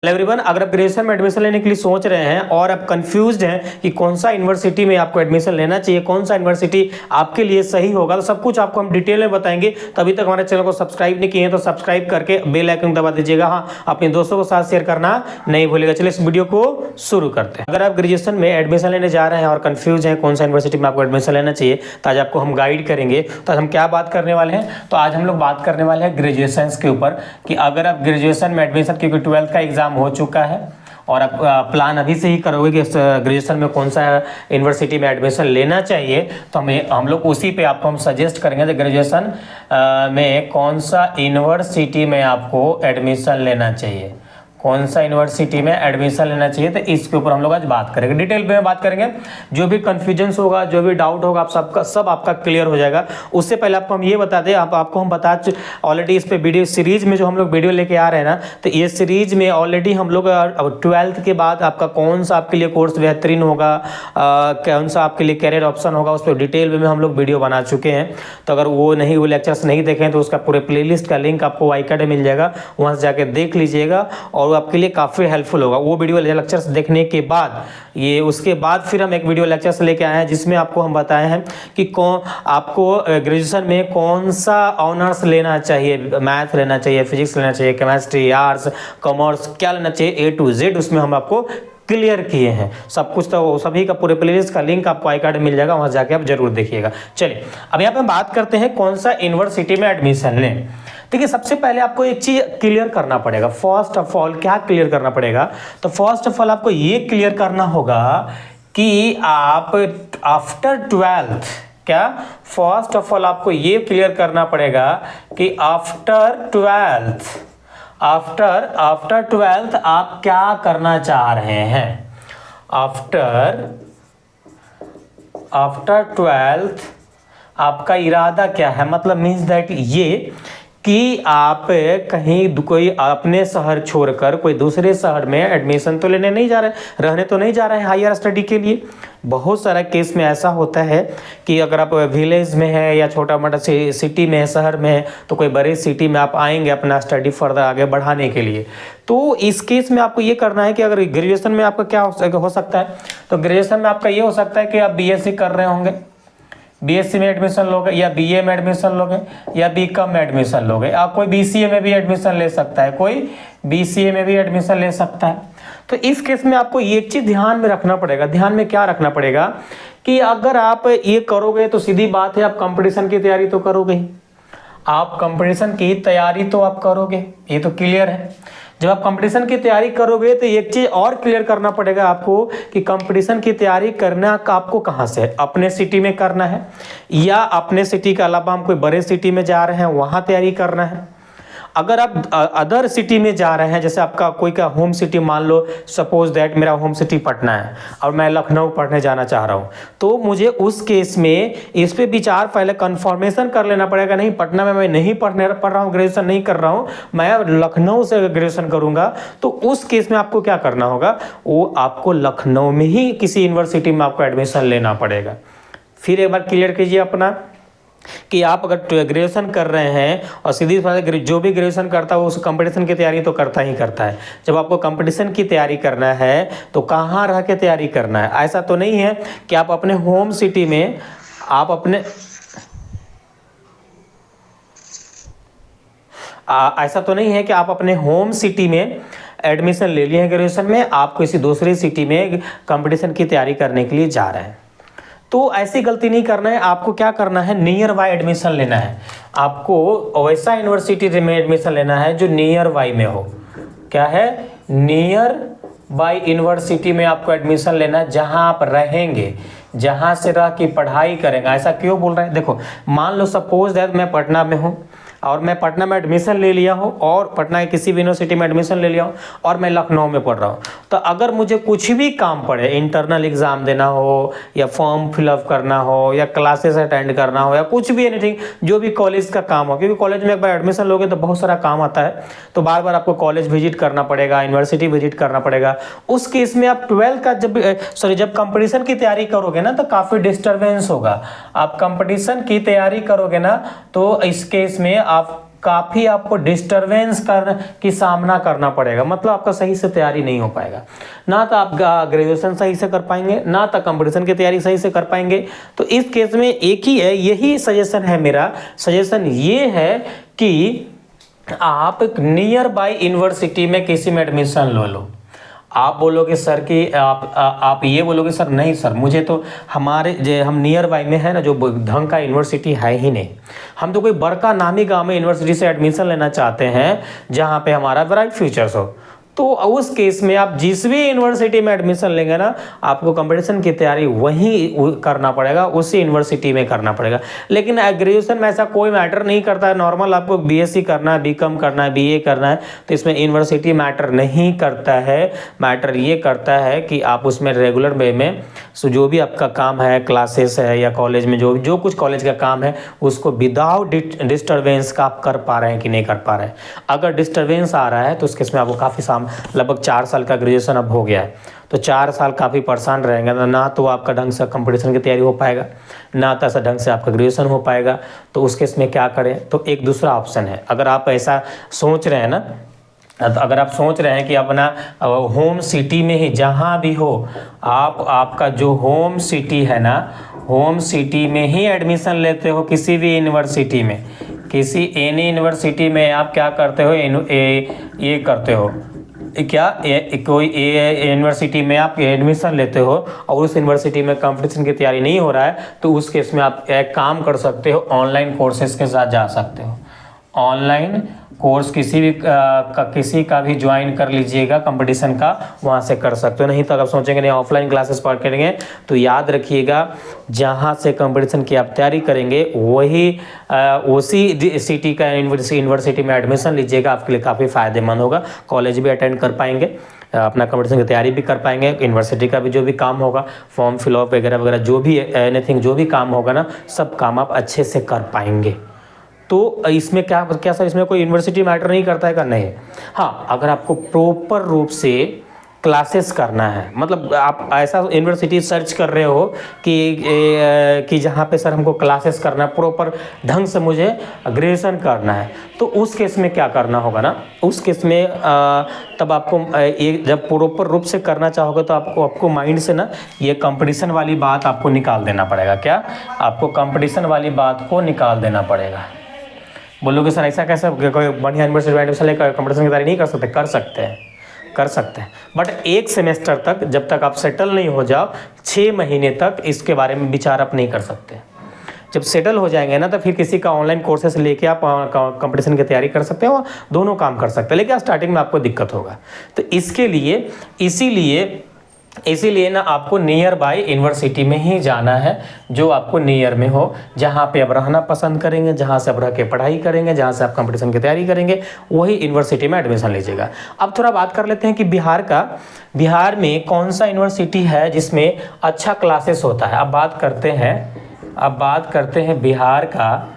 Hello everyone, अगर आप graduation में एडमिशन लेने के लिए सोच रहे हैं और आप कंफ्यूज्ड हैं कि कौन सा यूनिवर्सिटी में आपको एडमिशन लेना चाहिए, कौन सा यूनिवर्सिटी आपके लिए सही होगा, तो सब कुछ आपको हम डिटेल में बताएंगे। तो अभी तक हमारे चैनल को सब्सक्राइब नहीं किए हैं तो सब्सक्राइब करके बेल आइकन दबा दीजिएगा। हाँ, अपने दोस्तों के साथ शेयर करना नहीं भूलिएगा। चलिए इस वीडियो को शुरू करते हैं। अगर आप ग्रेजुएशन में एडमिशन लेने जा रहे हैं और कन्फ्यूज हैं कौन सा यूनिवर्सिटी में आपको एडमिशन लेना चाहिए, तो आज आपको हम गाइड करेंगे। तो आज हम क्या बात करने वाले हैं, तो आज हम लोग बात करने वाले हैं ग्रेजुएशन के ऊपर कि अगर आप ग्रेजुएशन में एडमिशन, क्योंकि 12th का एग्जाम हो चुका है और आप प्लान अभी से ही करोगे कि ग्रेजुएशन में कौन सा यूनिवर्सिटी में एडमिशन लेना चाहिए, तो हम लोग उसी पे आपको हम सजेस्ट करेंगे कि ग्रेजुएशन में कौन सा यूनिवर्सिटी में आपको एडमिशन लेना चाहिए, कौन सा यूनिवर्सिटी में एडमिशन लेना चाहिए। तो इसके ऊपर हम लोग आज बात करेंगे, डिटेल में बात करेंगे। जो भी कन्फ्यूजन्स होगा, जो भी डाउट होगा, आप सब आपका क्लियर हो जाएगा। उससे पहले आपको हम ये बता दें, आपको हम बता ऑलरेडी इस पे वीडियो सीरीज में जो हम लोग वीडियो लेके आ रहे हैं ना, तो ये सीरीज में ऑलरेडी हम लोग 12th के बाद आपका कौन सा आपके लिए कोर्स बेहतरीन होगा, कौन सा आपके लिए कैरियर ऑप्शन होगा, उस पर डिटेल में हम लोग वीडियो बना चुके हैं। तो अगर वो लेक्चर्स नहीं देखें तो उसका पूरे प्लेलिस्ट का लिंक आपको आई कार्ड में मिल जाएगा, वहाँ से जाकर देख लीजिएगा और वो आपके लिए काफ़ी हेल्पफुल होगा। वो वीडियो लेक्चर्स देखने के बाद उसके बाद फिर हम एक वीडियो लेक्चर्स लेके आए हैं जिसमें आपको हम बताए हैं कि आपको ग्रेजुएशन में कौन सा ऑनर्स लेना चाहिए, मैथ लेना चाहिए, फिजिक्स लेना चाहिए, केमिस्ट्री, आर्ट्स, कॉमर्स, क्या लेना चाहिए, A to Z उसमें हम आपको क्लियर किए हैं सब कुछ। तो सभी का पूरे प्लेलिस्ट का लिंक आपको आई कार्ड में मिल जाएगा, वहाँ जाके आप जरूर देखिएगा। चलिए अब यहाँ पे बात करते हैं कौन सा यूनिवर्सिटी में एडमिशन लें। देखिए सबसे पहले आपको एक चीज क्लियर करना पड़ेगा। फर्स्ट ऑफ ऑल क्या क्लियर करना पड़ेगा, तो फर्स्ट ऑफ ऑल आपको ये क्लियर करना होगा कि आप आफ्टर 12th, क्या फर्स्ट ऑफ ऑल आपको ये क्लियर करना पड़ेगा कि आफ्टर 12th आप क्या करना चाह रहे हैं। आफ्टर 12th आपका इरादा क्या है, मतलब मीन्स दैट ये कि आप कहीं कोई अपने शहर छोड़कर कोई दूसरे शहर में एडमिशन तो लेने नहीं जा रहे, रहने तो नहीं जा रहे हैं हायर स्टडी के लिए। बहुत सारा केस में ऐसा होता है कि अगर आप विलेज में है या छोटा मोटा सिटी में है, शहर में है, तो कोई बड़े सिटी में आप आएंगे अपना स्टडी फर्दर आगे बढ़ाने के लिए। तो इस केस में आपको ये करना है कि अगर ग्रेजुएशन में आपका क्या हो सकता है, तो ग्रेजुएशन में आपका ये हो सकता है कि आप BSc कर रहे होंगे, BSc में एडमिशन लोगे या BA में एडमिशन लोगे या BCom में एडमिशन लोगे, आप कोई BCA में भी एडमिशन ले सकता है, कोई BCA में भी एडमिशन ले सकता है। तो इस केस में आपको एक चीज़ ध्यान में रखना पड़ेगा। ध्यान में क्या रखना पड़ेगा कि अगर आप ये करोगे तो सीधी बात है आप कंपटीशन की तैयारी तो करोगे ही, आप कंपटीशन की तैयारी तो आप करोगे, ये तो क्लियर है। जब आप कंपटीशन की तैयारी करोगे तो एक चीज और क्लियर करना पड़ेगा आपको कि कंपटीशन की तैयारी करना आपको कहाँ से है, अपने सिटी में करना है या अपने सिटी के अलावा हम कोई बड़े सिटी में जा रहे हैं वहाँ तैयारी करना है। अगर आप अदर सिटी में जा रहे हैं, जैसे आपका कोई का होम सिटी, मान लो सपोज दैट मेरा होम सिटी पटना है और मैं लखनऊ पढ़ने जाना चाह रहा हूँ, तो मुझे उस केस में इस पे विचार पहले कंफर्मेशन कर लेना पड़ेगा। नहीं, पटना में मैं नहीं पढ़ रहा हूँ, ग्रेजुएशन नहीं कर रहा हूँ, मैं लखनऊ से ग्रेजुएशन करूँगा। तो उस केस में आपको क्या करना होगा, वो आपको लखनऊ में ही किसी यूनिवर्सिटी में आपको एडमिशन लेना पड़ेगा। फिर एक बार क्लियर कीजिए अपना कि आप अगर ग्रेजुएशन कर रहे हैं और सीधी बात, जो भी ग्रेजुएशन करता है वो उस कंपटीशन की तैयारी तो करता ही करता है। जब आपको कंपटीशन की तैयारी करना है तो कहाँ रह के तैयारी करना है। ऐसा तो नहीं है कि आप अपने होम सिटी में ऐसा तो नहीं है कि आप अपने होम सिटी में एडमिशन ले लिए हैं ग्रेजुएशन में, आप किसी दूसरी सिटी में कंपटीशन की तैयारी करने के लिए जा रहे हैं। तो ऐसी गलती नहीं करना है। आपको क्या करना है, नियर बाय एडमिशन लेना है। आपको वैसा यूनिवर्सिटी में एडमिशन लेना है जो नियर बाय में हो। क्या है, नियर बाय यूनिवर्सिटी में आपको एडमिशन लेना है, जहां आप रहेंगे, जहां से रह के पढ़ाई करेंगे। ऐसा क्यों बोल रहे हैं, देखो मान लो सपोज दैट मैं पटना में हूँ और मैं पटना में एडमिशन ले लिया हूँ और पटना के किसी भी यूनिवर्सिटी में एडमिशन ले लिया हूँ और मैं लखनऊ में पढ़ रहा हूँ। तो अगर मुझे कुछ भी काम पड़े, इंटरनल एग्ज़ाम देना हो या फॉर्म फिलअप करना हो या क्लासेस अटेंड करना हो या कुछ भी एनीथिंग, जो भी कॉलेज का काम हो, क्योंकि कॉलेज में एक बार एडमिशन लोगे तो बहुत सारा काम आता है, तो बार बार आपको कॉलेज विजिट करना पड़ेगा, यूनिवर्सिटी विजिट करना पड़ेगा। उस केस में आप 12 का जब कंपटीशन की तैयारी करोगे ना तो काफ़ी डिस्टर्बेंस होगा। आप कंपटीशन की तैयारी करोगे ना तो इस केस में आप काफ़ी आपको डिस्टरबेंस की सामना करना पड़ेगा, मतलब आपका सही से तैयारी नहीं हो पाएगा। ना तो आप ग्रेजुएशन सही से कर पाएंगे, ना तो कंपटीशन की तैयारी सही से कर पाएंगे। तो इस केस में एक ही है, यही सजेशन है मेरा। सजेशन ये है कि आप एक नियर बाय यूनिवर्सिटी में किसी में एडमिशन लो। आप बोलोगे सर कि आप ये बोलोगे सर नहीं सर, मुझे तो हम नियर बाय में है ना, जो ढंग का यूनिवर्सिटी है ही नहीं। हम तो कोई बड़का नामी गांव में यूनिवर्सिटी से एडमिशन लेना चाहते हैं जहां पे हमारा ब्राइट फ्यूचर्स हो। तो उस केस में आप जिस भी यूनिवर्सिटी में एडमिशन लेंगे ना, आपको कंपटीशन की तैयारी वहीं करना पड़ेगा, उसी यूनिवर्सिटी में करना पड़ेगा। लेकिन ग्रेजुएशन में ऐसा कोई मैटर नहीं करता है। नॉर्मल आपको बीएससी करना है, बीकॉम करना है, बीए करना है, तो इसमें यूनिवर्सिटी मैटर नहीं करता है। मैटर ये करता है कि आप उसमें रेगुलर वे में जो भी आपका काम है, क्लासेस है या कॉलेज में जो कुछ कॉलेज का काम है, उसको विदाउट डिस्टर्बेंस का आप कर पा रहे हैं कि नहीं कर पा रहे हैं। अगर डिस्टर्बेंस आ रहा है तो उसके इसमें आपको काफ़ी लगभग 4 साल का ग्रेजुएशन अब हो गया है, तो 4 साल काफ़ी परेशान रहेंगे, ना तो आपका ढंग से कंपटीशन की तैयारी हो पाएगा, ना तो ऐसा ढंग से आपका ग्रेजुएशन हो पाएगा। तो उस केस में क्या करें, तो एक दूसरा ऑप्शन है। अगर आप ऐसा सोच रहे हैं ना, तो अगर आप सोच रहे हैं कि अपना होम सिटी में ही जहाँ भी हो, आपका जो होम सिटी है ना, होम सिटी में ही एडमिशन लेते हो किसी भी यूनिवर्सिटी में, किसी एनी यूनिवर्सिटी में आप क्या करते हो, ये करते हो क्या, कोई यूनिवर्सिटी में आप एडमिशन लेते हो और उस यूनिवर्सिटी में कंपटीशन की तैयारी नहीं हो रहा है, तो उस केस में आप एक काम कर सकते हो, ऑनलाइन कोर्सेज के साथ जा सकते हो। ऑनलाइन कोर्स किसी का भी ज्वाइन कर लीजिएगा, कंपटीशन का, वहाँ से कर सकते हो। नहीं तो अगर सोचेंगे नहीं ऑफलाइन क्लासेस पढ़ करेंगे, तो याद रखिएगा जहाँ से कंपटीशन की आप तैयारी करेंगे वही उसी सिटी का यूनिवर्सिटी में एडमिशन लीजिएगा, आपके लिए काफ़ी फ़ायदेमंद होगा। कॉलेज भी अटेंड कर पाएंगे, अपना कंपटीशन की तैयारी भी कर पाएंगे, यूनिवर्सिटी का भी जो भी काम होगा, फॉर्म फिलअप वगैरह वगैरह, जो भी एनीथिंग जो भी काम होगा ना, सब काम आप अच्छे से कर पाएंगे। तो इसमें क्या सर, इसमें कोई यूनिवर्सिटी मैटर नहीं करता है का? नहीं। हाँ, अगर आपको प्रॉपर रूप से क्लासेस करना है, मतलब आप ऐसा यूनिवर्सिटी सर्च कर रहे हो कि जहाँ पे सर हमको क्लासेस करना है, प्रॉपर ढंग से मुझे ग्रेजुएशन करना है, तो उस केस में क्या करना होगा ना, उस केस में तब आपको जब प्रॉपर रूप से करना चाहोगे तो आपको माइंड से ना ये कंपटीशन वाली बात आपको निकाल देना पड़ेगा। क्या? आपको कंपटीशन वाली बात को निकाल देना पड़ेगा। बोलोगे सर ऐसा कैसे, कोई बढ़िया यूनिवर्सिटी में एडमिशन लेकर कंपटीशन की तैयारी नहीं कर सकते? कर सकते हैं, बट एक सेमेस्टर तक, जब तक आप सेटल नहीं हो जाओ, 6 महीने तक इसके बारे में विचार आप नहीं कर सकते। जब सेटल हो जाएंगे ना, तो फिर किसी का ऑनलाइन कोर्सेस लेके आप कंपटीशन की तैयारी कर सकते हो, दोनों काम कर सकते हैं। लेकिन स्टार्टिंग में आपको दिक्कत होगा, तो इसके लिए इसीलिए ना आपको नियर बाय यूनिवर्सिटी में ही जाना है, जो आपको नियर में हो, जहाँ पे आप रहना पसंद करेंगे, जहाँ से आप रह के पढ़ाई करेंगे, जहाँ से आप कंपटीशन की तैयारी करेंगे, वही यूनिवर्सिटी में एडमिशन लीजिएगा। अब थोड़ा बात कर लेते हैं कि बिहार में कौन सा यूनिवर्सिटी है जिसमें अच्छा क्लासेस होता है। अब बात करते हैं बिहार का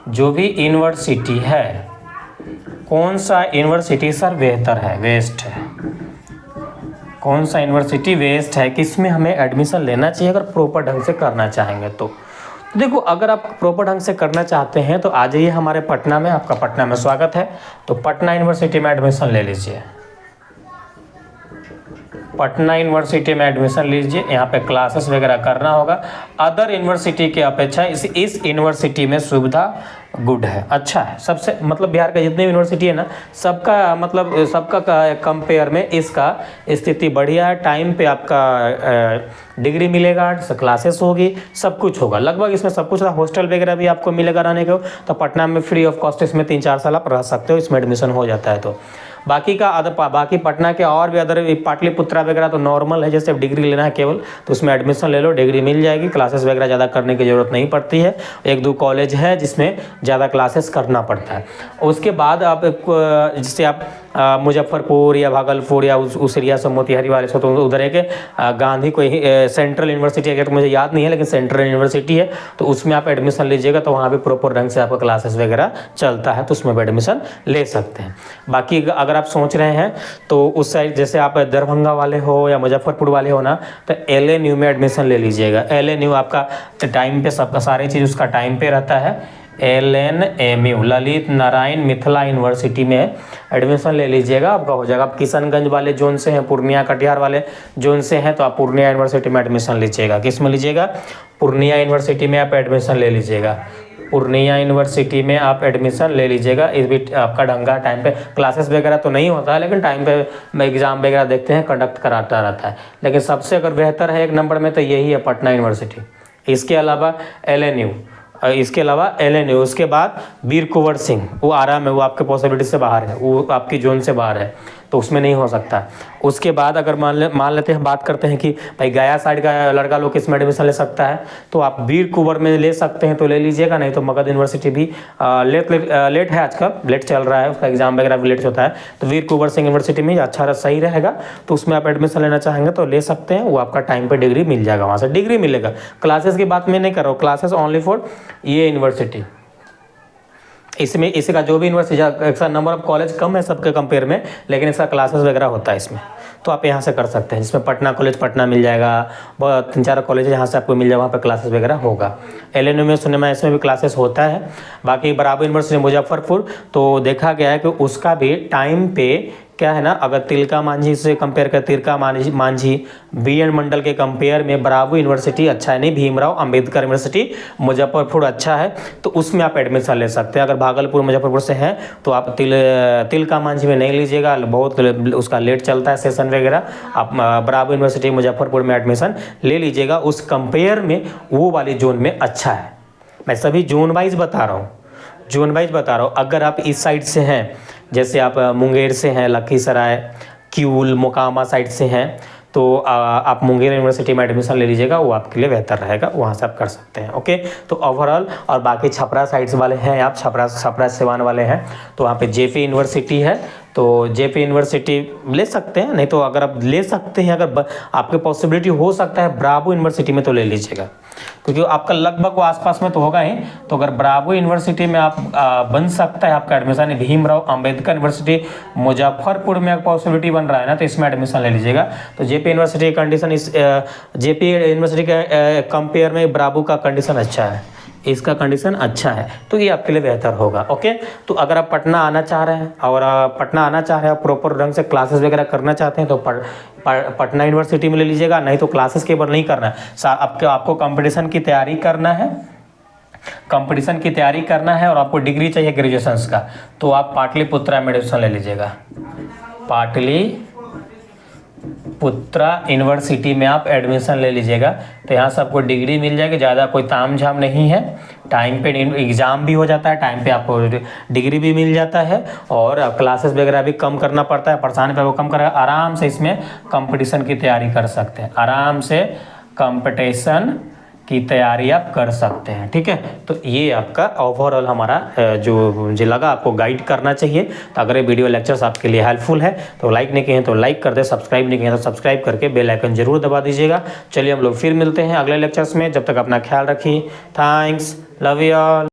जो भी यूनिवर्सिटी है, कौन सा यूनिवर्सिटी सर बेहतर है, बेस्ट है, कौन सा यूनिवर्सिटी बेस्ट है, किसमें हमें एडमिशन लेना चाहिए अगर प्रॉपर ढंग से करना चाहेंगे तो। देखो, अगर आप प्रॉपर ढंग से करना चाहते हैं तो आ जाइए हमारे पटना में, आपका पटना में स्वागत है। तो पटना यूनिवर्सिटी में एडमिशन ले लीजिए, पटना यूनिवर्सिटी में एडमिशन लीजिए। यहाँ पे क्लासेस वगैरह करना होगा। अदर यूनिवर्सिटी की अपेक्षा इस यूनिवर्सिटी में सुविधा गुड है, अच्छा है। सबसे मतलब बिहार का जितने यूनिवर्सिटी है ना, सबका कंपेयर में इसका स्थिति बढ़िया है। टाइम पे आपका डिग्री मिलेगा, क्लासेस होगी, सब कुछ होगा, लगभग इसमें सब कुछ। हॉस्टल वगैरह भी आपको मिलेगा रहने को, तो पटना में फ्री ऑफ कॉस्ट इसमें 3-4 साल आप रह सकते हो, इसमें एडमिशन हो जाता है। तो बाकी पटना के और भी अदर पाटलिपुत्रा वगैरह तो नॉर्मल है, जैसे डिग्री लेना है केवल, तो उसमें एडमिशन ले लो, डिग्री मिल जाएगी, क्लासेस वगैरह ज़्यादा करने की ज़रूरत नहीं पड़ती है। 1-2 कॉलेज है जिसमें ज़्यादा क्लासेस करना पड़ता है। उसके बाद आप जिससे आप मुजफ्फरपुर या भागलपुर या उस एरिया से, मोतिहारी वाले से, तो उधर एक गांधी कोई सेंट्रल यूनिवर्सिटी है, तो मुझे याद नहीं है, लेकिन सेंट्रल यूनिवर्सिटी है, तो उसमें आप एडमिशन लीजिएगा, तो वहाँ भी प्रॉपर ढंग से आपका क्लासेस वगैरह चलता है, तो उसमें भी एडमिशन ले सकते हैं। बाकी अगर आप सोच रहे हैं तो उस साइड, जैसे आप दरभंगा वाले हो या मुजफ्फरपुर वाले हो ना, तो LNU में एडमिशन ले लीजिएगा। LNU आपका टाइम पे, सबका सारी चीज़ उसका टाइम पे रहता है। LNMU ललित नारायण मिथिला यूनिवर्सिटी में एडमिशन ले लीजिएगा, आपका हो जाएगा। आप किशनगंज वाले जोन से हैं, पूर्णिया कटिहार वाले जोन से हैं, तो आप पूर्णिया यूनिवर्सिटी में एडमिशन लीजिएगा। किस में लीजिएगा? पूर्णिया यूनिवर्सिटी में आप एडमिशन ले लीजिएगा। पूर्णिया यूनिवर्सिटी में आप एडमिशन ले लीजिएगा। इस भी आपका ढंगा टाइम पे क्लासेस वगैरह तो नहीं होता है, लेकिन टाइम पे एग्जाम वगैरह देखते हैं, कंडक्ट कराता रहता है। लेकिन सबसे अगर बेहतर है एक नंबर में तो यही है, पटना यूनिवर्सिटी। इसके अलावा LNU, उसके बाद वीर कुंवर सिंह, वो आराम है, वो आपके पॉसिबिलिटी से बाहर है, वो आपकी जोन से बाहर है, तो उसमें नहीं हो सकता। उसके बाद अगर मान लेते हैं, बात करते हैं कि भाई गया साइड का लड़का लोग किस में एडमिशन ले सकता है, तो आप वीर कुंवर में ले सकते हैं तो ले लीजिएगा, नहीं तो मगध यूनिवर्सिटी भी लेट है, आजकल लेट चल रहा है, उसका एग्जाम वगैरह भी लेट होता है, तो वीर कुंवर सिंह यूनिवर्सिटी में अच्छा सही रहेगा, तो उसमें आप एडमिशन लेना चाहेंगे तो ले सकते हैं। वो आपका टाइम पर डिग्री मिल जाएगा, वहाँ से डिग्री मिलेगा। क्लासेस की बात मैं नहीं कर रहा हूँ, क्लासेस ओनली फॉर ये यूनिवर्सिटी। इसमें इसका जो भी यूनिवर्सिटी इसका नंबर ऑफ कॉलेज कम है सबके कंपेयर में, लेकिन इसका क्लासेस वगैरह होता है इसमें, तो आप यहाँ से कर सकते हैं। जिसमें पटना कॉलेज पटना मिल जाएगा, बहुत 3-4 कॉलेज है जहाँ से आपको मिल जाएगा, वहाँ पर क्लासेस वगैरह होगा। LNU में सुने में इसमें भी क्लासेस होता है। बाकी बराबर यूनिवर्सिटी मुजफ्फरपुर, तो देखा गया है कि उसका भी टाइम पे क्या है ना, अगर तिलका मांझी से कंपेयर कर, तिलका मांझी BN मंडल के कंपेयर में बराबर यूनिवर्सिटी अच्छा है, नहीं भीमराव अंबेडकर यूनिवर्सिटी मुजफ्फरपुर अच्छा है, तो उसमें आप एडमिशन ले सकते हैं। अगर भागलपुर मुजफ्फरपुर से हैं तो आप तिलका मांझी में नहीं लीजिएगा, बहुत उसका लेट चलता है सेशन वगैरह। आप बराबर यूनिवर्सिटी मुजफ्फरपुर में एडमिशन ले लीजिएगा, उस कंपेयर में वो वाली जोन में अच्छा है। मैं सभी जोन वाइज बता रहा हूँ, अगर आप इस साइड से हैं, जैसे आप मुंगेर से हैं, लखीसराय, क्यूल, मोकामा साइड से हैं, तो आप मुंगेर यूनिवर्सिटी में एडमिशन ले लीजिएगा, वो आपके लिए बेहतर रहेगा, वहाँ से आप कर सकते हैं। ओके, तो ओवरऑल और बाकी छपरा साइड्स वाले हैं, आप छपरा सिवान वाले हैं, तो वहाँ पे JP यूनिवर्सिटी है, तो JP यूनिवर्सिटी ले सकते हैं। नहीं तो अगर आप ले सकते हैं, अगर आपके पॉसिबिलिटी हो सकता है ब्रावो यूनिवर्सिटी में, तो ले लीजिएगा, क्योंकि आपका लगभग वो आसपास में तो होगा ही। तो अगर ब्रावो यूनिवर्सिटी में आप बन सकता है आपका एडमिशन, भीमराव अंबेडकर यूनिवर्सिटी मुजफ्फरपुर में पॉसिबिलिटी बन रहा है ना, तो इसमें एडमिशन ले लीजिएगा। तो JP यूनिवर्सिटी का कंडीशन इस JP यूनिवर्सिटी के कंपेयर में ब्रावो का कंडीशन अच्छा है, इसका कंडीशन अच्छा है, तो ये आपके लिए बेहतर होगा। ओके, तो अगर आप पटना आना चाह रहे हैं और प्रॉपर ढंग से क्लासेस वगैरह करना चाहते हैं, तो पटना यूनिवर्सिटी में ले लीजिएगा। नहीं तो क्लासेस केवल नहीं करना है, आपको कंपटीशन की तैयारी करना है, और आपको डिग्री चाहिए ग्रेजुएशन का, तो आप पाटलिपुत्रा में एडमिशन ले लीजिएगा। पाटलिपुत्रा यूनिवर्सिटी में आप एडमिशन ले लीजिएगा, तो यहाँ से आपको डिग्री मिल जाएगी, ज़्यादा कोई तामझाम नहीं है, टाइम पे एग्ज़ाम भी हो जाता है, टाइम पे आपको डिग्री भी मिल जाता है, और क्लासेस वगैरह भी कम करना पड़ता है, परेशानी पे वो कम करेगा। आराम से इसमें कंपटीशन की तैयारी कर सकते हैं, आराम से कंपटीशन की तैयारी आप कर सकते हैं। ठीक है, तो ये आपका ओवरऑल हमारा जो मुझे लगा आपको गाइड करना चाहिए। तो अगर ये वीडियो लेक्चर्स आपके लिए हेल्पफुल है तो लाइक नहीं किए हैं तो लाइक कर दे, सब्सक्राइब नहीं किए हैं तो सब्सक्राइब करके बेल आइकन जरूर दबा दीजिएगा। चलिए हम लोग फिर मिलते हैं अगले लेक्चर्स में, जब तक अपना ख्याल रखिए। Thanks, love you all.